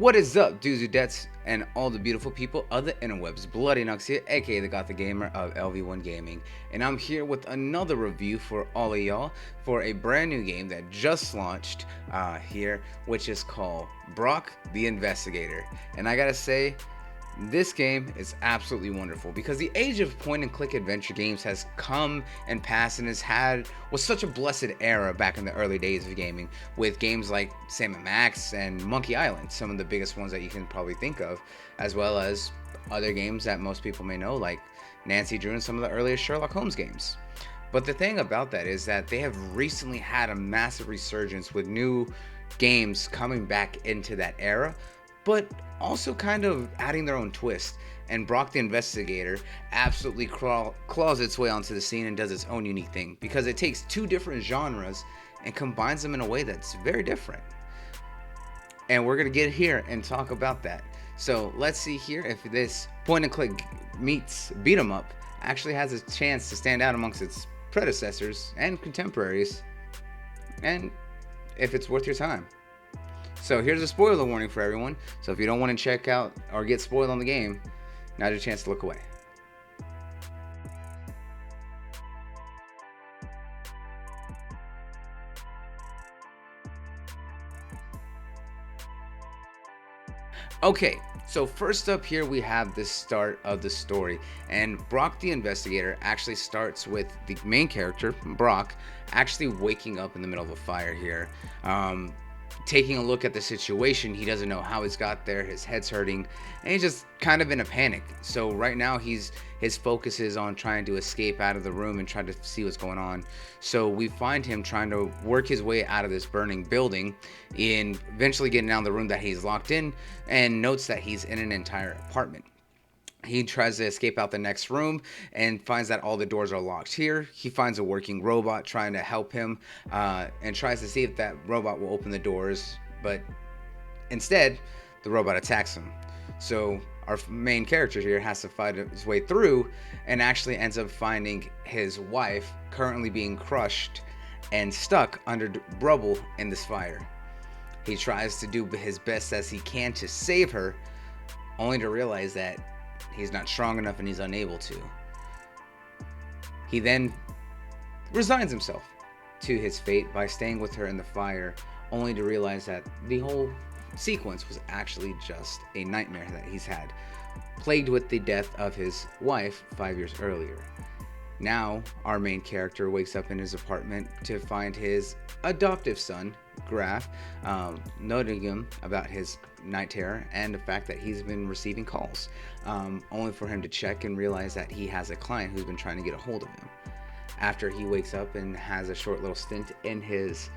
What is up, dudes, dudettes, and all the beautiful people of the interwebs? Bloodieknux here, aka the Gothic Gamer of LV1 Gaming, and I'm here with another review for all of y'all for a brand new game that just launched here, which is called Brok The InvestiGator. And I gotta say, this game is absolutely wonderful because the age of point-and-click adventure games has come and passed and was such a blessed era back in the early days of gaming, with games like Sam & Max and Monkey Island, some of the biggest ones that you can probably think of, as well as other games that most people may know, like Nancy Drew and some of the earliest Sherlock Holmes games. But the thing about that is that they have recently had a massive resurgence with new games coming back into that era, but also kind of adding their own twist. And Brok the InvestiGator absolutely claws its way onto the scene and does its own unique thing, because it takes two different genres and combines them in a way that's very different. And we're going to get here and talk about that. So let's see here if this point and click meets beat 'em up actually has a chance to stand out amongst its predecessors and contemporaries, and if it's worth your time. So here's a spoiler warning for everyone. So if you don't want to check out or get spoiled on the game, now's your chance to look away. Okay, so first up here we have the start of the story, and Brok the InvestiGator actually starts with the main character, Brok, actually waking up in the middle of a fire here. Taking a look at the situation, he doesn't know how he's got there, his head's hurting, and he's just kind of in a panic. So right now his focus is on trying to escape out of the room and trying to see what's going on. So we find him trying to work his way out of this burning building, and eventually getting out of the room that he's locked in, and notes that he's in an entire apartment. He tries to escape out the next room and finds that all the doors are locked. Here, he finds a working robot trying to help him, and tries to see if that robot will open the doors, but instead, the robot attacks him. So our main character here has to fight his way through, and actually ends up finding his wife currently being crushed and stuck under rubble in this fire. He tries to do his best as he can to save her, only to realize that he's not strong enough and he's unable to. He then resigns himself to his fate by staying with her in the fire, only to realize that the whole sequence was actually just a nightmare that he's had, plagued with the death of his wife 5 years earlier. Now, our main character wakes up in his apartment to find his adoptive son, Graf, noting him about his night terror and the fact that he's been receiving calls, only for him to check and realize that he has a client who's been trying to get a hold of him. After he wakes up and has a short little stint in his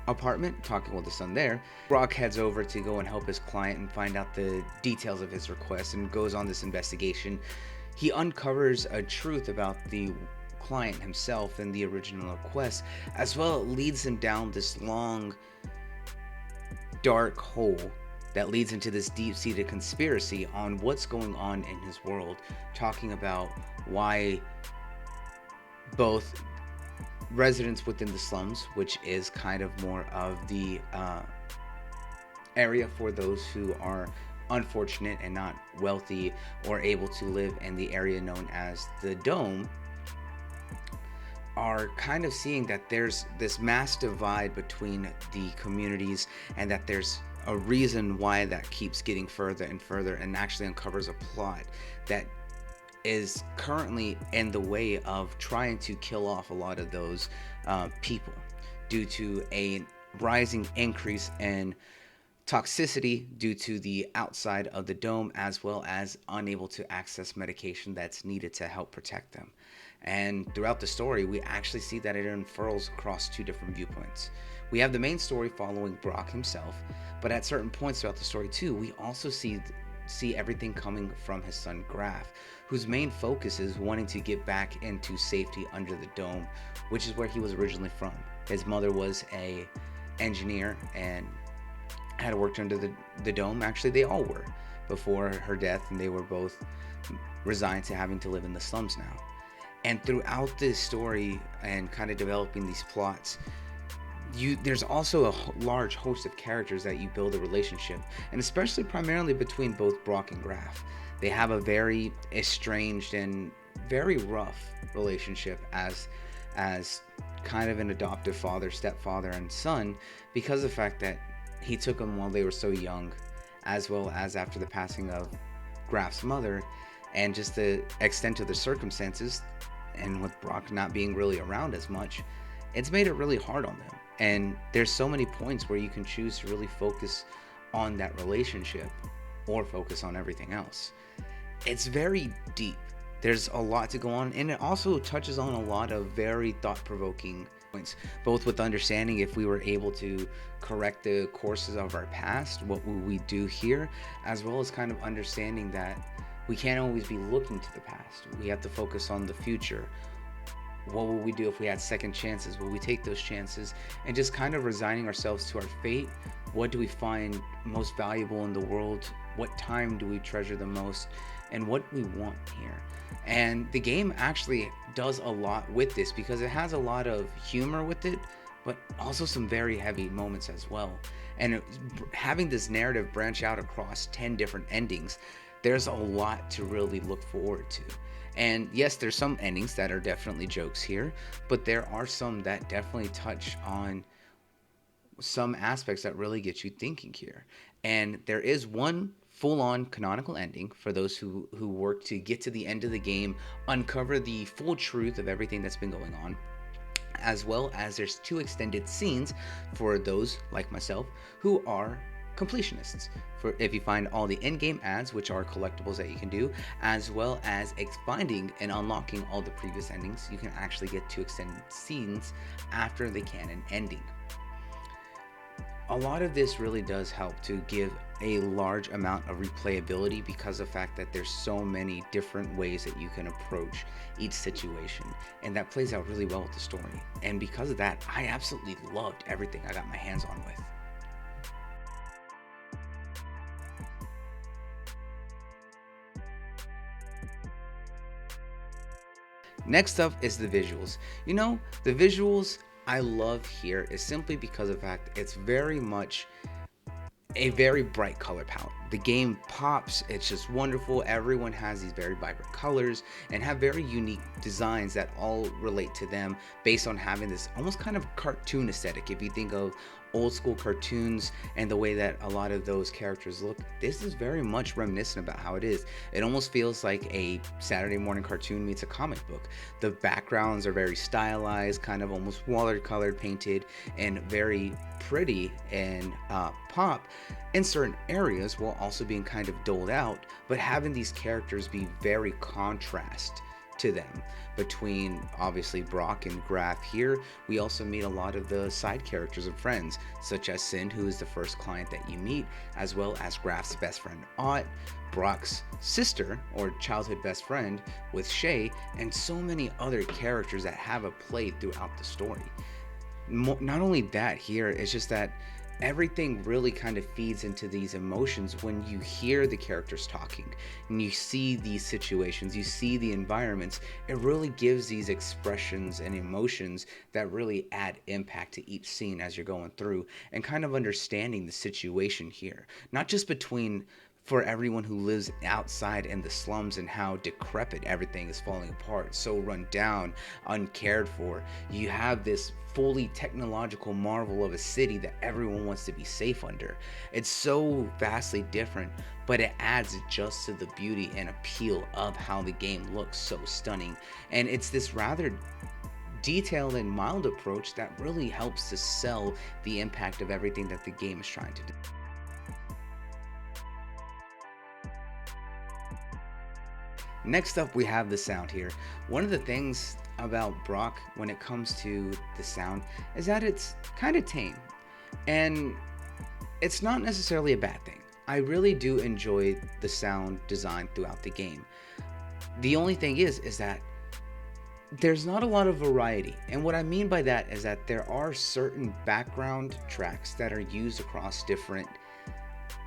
apartment talking with the son there, Brok heads over to go and help his client and find out the details of his request, and goes on this investigation. He uncovers a truth about the client himself and the original request, as well. It leads him down this long, dark hole that leads into this deep-seated conspiracy on what's going on in his world, talking about why both residents within the slums, which is kind of more of the area for those who are unfortunate and not wealthy or able to live in the area known as the Dome, are kind of seeing that there's this mass divide between the communities, and that there's a reason why that keeps getting further and further, and actually uncovers a plot that is currently in the way of trying to kill off a lot of those people, due to a rising increase in toxicity due to the outside of the dome, as well as unable to access medication that's needed to help protect them. And throughout the story, we actually see that it unfurls across two different viewpoints. We have the main story following Brok himself, but at certain points throughout the story too, we also see everything coming from his son Graf, whose main focus is wanting to get back into safety under the dome, which is where he was originally from. His mother was a engineer and had worked under the dome. Actually, they all were before her death, and they were both resigned to having to live in the slums now. And throughout this story and kind of developing these plots, there's also a large host of characters that you build a relationship, and especially primarily between both Brok and Graf. They have a very estranged and very rough relationship as kind of an adoptive father, stepfather, and son, because of the fact that he took them while they were so young, as well as after the passing of Graf's mother, and just the extent of the circumstances, and with Brok not being really around as much, it's made it really hard on them. And there's so many points where you can choose to really focus on that relationship or focus on everything else. It's very deep. There's a lot to go on, and it also touches on a lot of very thought-provoking points, both with understanding if we were able to correct the courses of our past, what would we do here, as well as kind of understanding that we can't always be looking to the past. We have to focus on the future. What will we do if we had second chances? Will we take those chances? And just kind of resigning ourselves to our fate. What do we find most valuable in the world? What time do we treasure the most? And what we want here. And the game actually does a lot with this because it has a lot of humor with it, but also some very heavy moments as well. And having this narrative branch out across 10 different endings, there's a lot to really look forward to. And yes, there's some endings that are definitely jokes here, but there are some that definitely touch on some aspects that really get you thinking here. And there is one full-on canonical ending for those who work to get to the end of the game, uncover the full truth of everything that's been going on, as well as there's 2 extended scenes for those like myself who are completionists. For if you find all the in-game ads, which are collectibles that you can do, as well as finding and unlocking all the previous endings, you can actually get 2 extended scenes after the canon ending. A lot of this really does help to give a large amount of replayability because of the fact that there's so many different ways that you can approach each situation, and that plays out really well with the story. And because of that, I absolutely loved everything I got my hands on with. Next up is the visuals. You know, the visuals I love here is simply because of the fact it's very much a very bright color palette. The game pops, it's just wonderful. Everyone has these very vibrant colors and have very unique designs that all relate to them based on having this almost kind of cartoon aesthetic. If you think of old school cartoons and the way that a lot of those characters look, this is very much reminiscent about how it is. It almost feels like a Saturday morning cartoon meets a comic book. The backgrounds are very stylized, kind of almost watercolored, painted, and very pretty and pop in certain areas, while also being kind of doled out, but having these characters be very contrast to them. Between obviously Brok and Graf here, we also meet a lot of the side characters and friends, such as Sin, who is the first client that you meet, as well as Graf's best friend Ott, Brok's sister or childhood best friend with Shay, and so many other characters that have a play throughout the story. Not only that, here it's just that everything really kind of feeds into these emotions when you hear the characters talking and you see these situations, you see the environments. It really gives these expressions and emotions that really add impact to each scene as you're going through and kind of understanding the situation here, not just between for everyone who lives outside in the slums and how decrepit everything is falling apart, so run down, uncared for. You have this fully technological marvel of a city that everyone wants to be safe under. It's so vastly different, but it adds just to the beauty and appeal of how the game looks so stunning. And it's this rather detailed and mild approach that really helps to sell the impact of everything that the game is trying to do. Next up, we have the sound here. One of the things about Brok when it comes to the sound is that it's kind of tame, and it's not necessarily a bad thing. I really do enjoy the sound design throughout the game. The only thing is that there's not a lot of variety, and what I mean by that is that there are certain background tracks that are used across different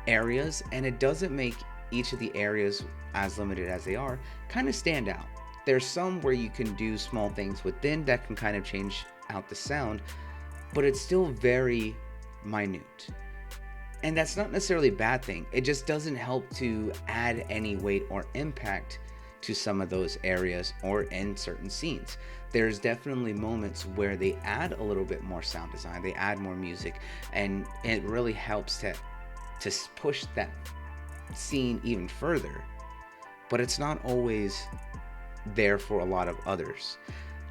areas, and it doesn't make each of the areas, as limited as they are, kind of stand out. There's some where you can do small things within that can kind of change out the sound, but it's still very minute. And that's not necessarily a bad thing. It just doesn't help to add any weight or impact to some of those areas or in certain scenes. There's definitely moments where they add a little bit more sound design, they add more music, and it really helps to push that scene even further. But it's not always there for a lot of others.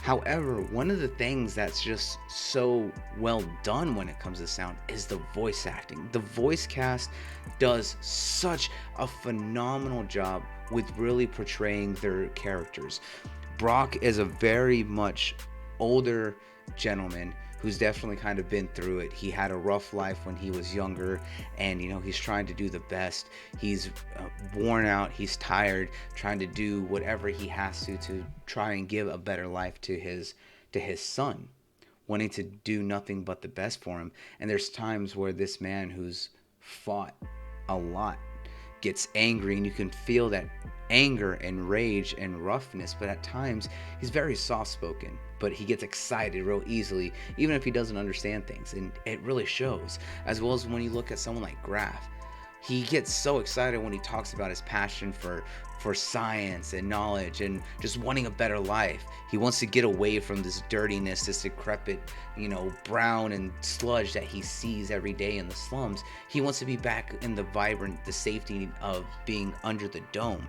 However, one of the things that's just so well done when it comes to sound is the voice acting. The voice cast does such a phenomenal job with really portraying their characters. Brok is a very much older gentleman who's definitely kind of been through it. He had a rough life when he was younger, and he's trying to do the best. He's worn out, he's tired, trying to do whatever he has to try and give a better life to his son, wanting to do nothing but the best for him. And there's times where this man who's fought a lot gets angry, and you can feel that anger and rage and roughness, but at times he's very soft-spoken, but he gets excited real easily even if he doesn't understand things, and it really shows. As well as when you look at someone like Graf, he gets so excited when he talks about his passion for science and knowledge and just wanting a better life. He wants to get away from this dirtiness, this decrepit, brown and sludge that he sees every day in the slums. He wants to be back in the vibrant, the safety of being under the dome.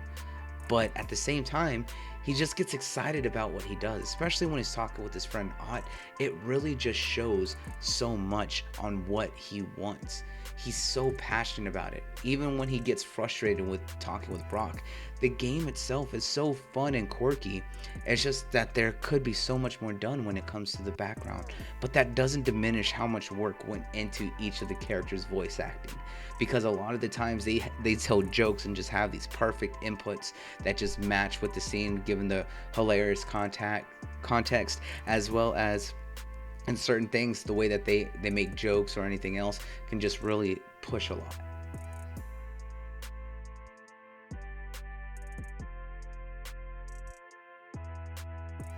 But at the same time, he just gets excited about what he does, especially when he's talking with his friend Ott. It really just shows so much on what he wants. He's so passionate about it. Even when he gets frustrated with talking with Brok, the game itself is so fun and quirky. It's just that there could be so much more done when it comes to the background. But that doesn't diminish how much work went into each of the characters' voice acting. Because a lot of the times they tell jokes and just have these perfect inputs that just match with the scene, given the hilarious context, as well as in certain things, the way that they make jokes or anything else can just really push a lot.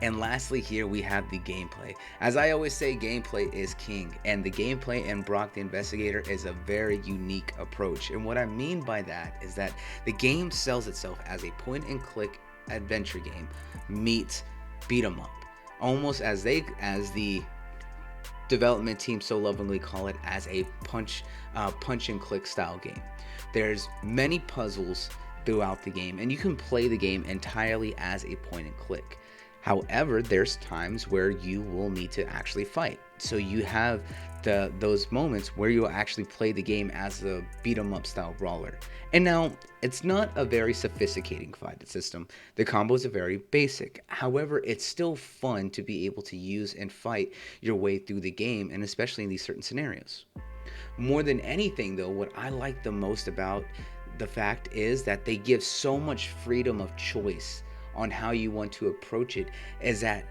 And lastly, here we have the gameplay. As I always say, gameplay is king, and the gameplay in Brok the InvestiGator is a very unique approach. And what I mean by that is that the game sells itself as a point-and-click adventure game meets beat 'em up, almost as the development team so lovingly call it, as a punch and click style game. There's many puzzles throughout the game, and you can play the game entirely as a point and click. However, there's times where you will need to actually fight. So you have those moments where you'll actually play the game as a beat 'em up style brawler. And now, it's not a very sophisticated fight system. The combos are very basic. However, it's still fun to be able to use and fight your way through the game, and especially in these certain scenarios. More than anything though, what I like the most about the fact is that they give so much freedom of choice on how you want to approach it, is that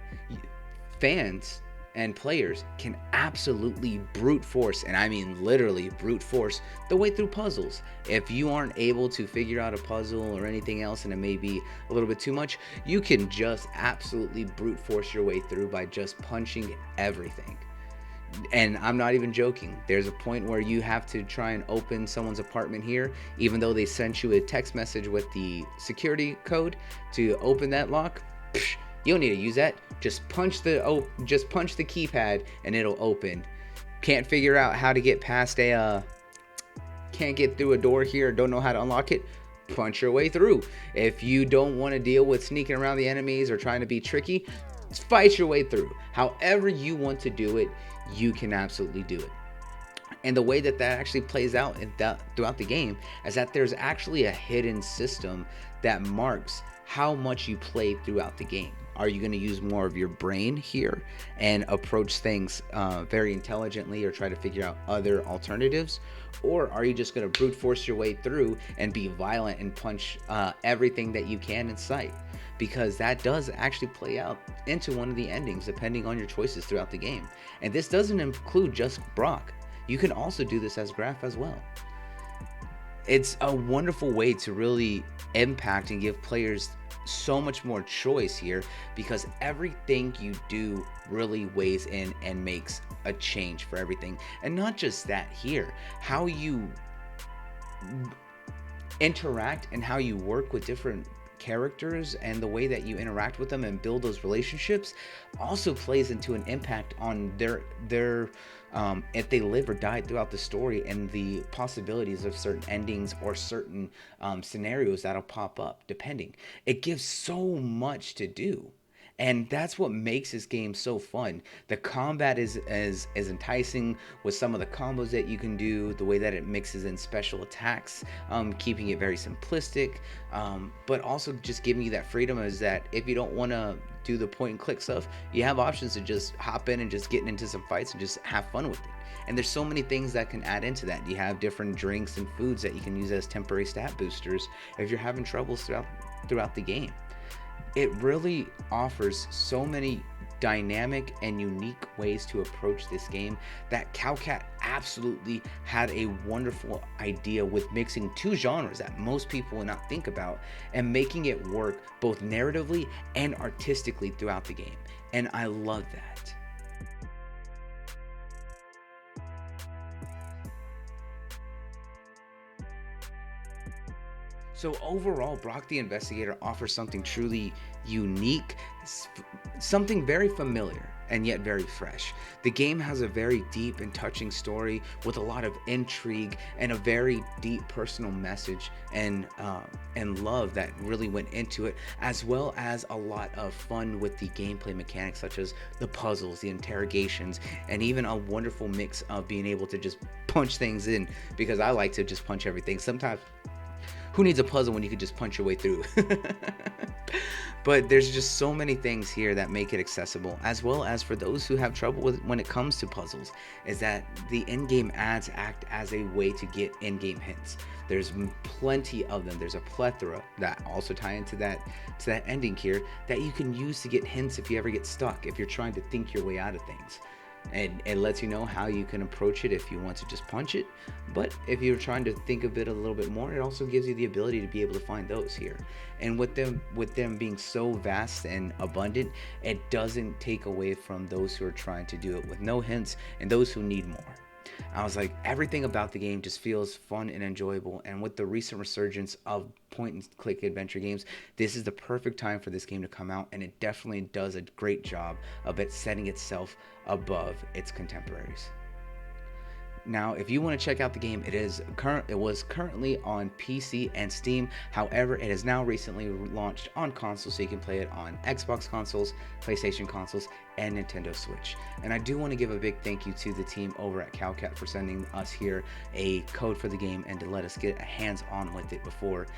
fans and players can absolutely brute force, and I mean literally brute force, the way through puzzles. If you aren't able to figure out a puzzle or anything else and it may be a little bit too much, you can just absolutely brute force your way through by just punching everything. And I'm not even joking. There's a point where you have to try and open someone's apartment here, even though they sent you a text message with the security code to open that lock. You don't need to use that. Just punch the keypad and it'll open. Can't figure out how to get past can't get through a door here, don't know how to unlock it, punch your way through. If you don't want to deal with sneaking around the enemies or trying to be tricky, fight your way through. However you want to do it, you can absolutely do it. And the way that actually plays out throughout the game is that there's actually a hidden system that marks how much you play throughout the game. Are you going to use more of your brain here and approach things very intelligently, or try to figure out other alternatives? Or are you just going to brute force your way through and be violent and punch everything that you can in sight? Because that does actually play out into one of the endings depending on your choices throughout the game. And this doesn't include just Brok. You can also do this as Graf as well. It's a wonderful way to really impact and give players so much more choice here, because everything you do really weighs in and makes a change for everything. And not just that, here, how you interact and how you work with different characters and the way that you interact with them and build those relationships also plays into an impact on their if they live or die throughout the story, and the possibilities of certain endings or certain scenarios that'll pop up depending. It gives so much to do, and that's what makes this game so fun. The combat is enticing with some of the combos that you can do, the way that it mixes in special attacks, keeping it very simplistic, but also just giving you that freedom, is that if you don't want to do the point and click stuff, you have options to just hop in and just get into some fights and just have fun with it. And there's so many things that can add into that. You have different drinks and foods that you can use as temporary stat boosters if you're having troubles throughout the game. It really offers so many dynamic and unique ways to approach this game that cowcat absolutely had a wonderful idea with mixing two genres that most people would not think about, and making it work both narratively and artistically throughout the game. And I love that. So overall, Brok the InvestiGator offers something truly unique, something very familiar and yet very fresh. The game has a very deep and touching story with a lot of intrigue and a very deep personal message and love that really went into it, as well as a lot of fun with the gameplay mechanics, such as the puzzles, the interrogations, and even a wonderful mix of being able to just punch things in, because I like to just punch everything. Sometimes, who needs a puzzle when you can just punch your way through? But there's just so many things here that make it accessible, as well as for those who have trouble with when it comes to puzzles, is that the in-game ads act as a way to get in-game hints. There's plenty of them. There's a plethora that also tie into that ending here that you can use to get hints if you ever get stuck, if you're trying to think your way out of things. And it lets you know how you can approach it if you want to just punch it, but if you're trying to think of it a little bit more, it also gives you the ability to be able to find those here. And with them being so vast and abundant, it doesn't take away from those who are trying to do it with no hints and those who need more. I was like, everything about the game just feels fun and enjoyable, and with the recent resurgence of point and click adventure games, this is the perfect time for this game to come out, and it definitely does a great job of it setting itself above its contemporaries. Now, if you want to check out the game, it was currently on PC and Steam. However, it has now recently launched on console, so you can play it on Xbox consoles, PlayStation consoles, and Nintendo Switch. And I do want to give a big thank you to the team over at cowcat for sending us here a code for the game and to let us get hands-on with it before.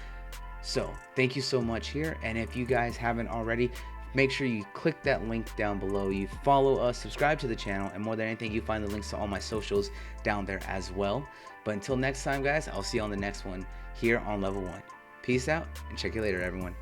So thank you so much here, and if you guys haven't already, make sure you click that link down below. You follow us, subscribe to the channel, and more than anything, you find the links to all my socials down there as well. But until next time, guys, I'll see you on the next one here on Level 1. Peace out, and check you later, everyone.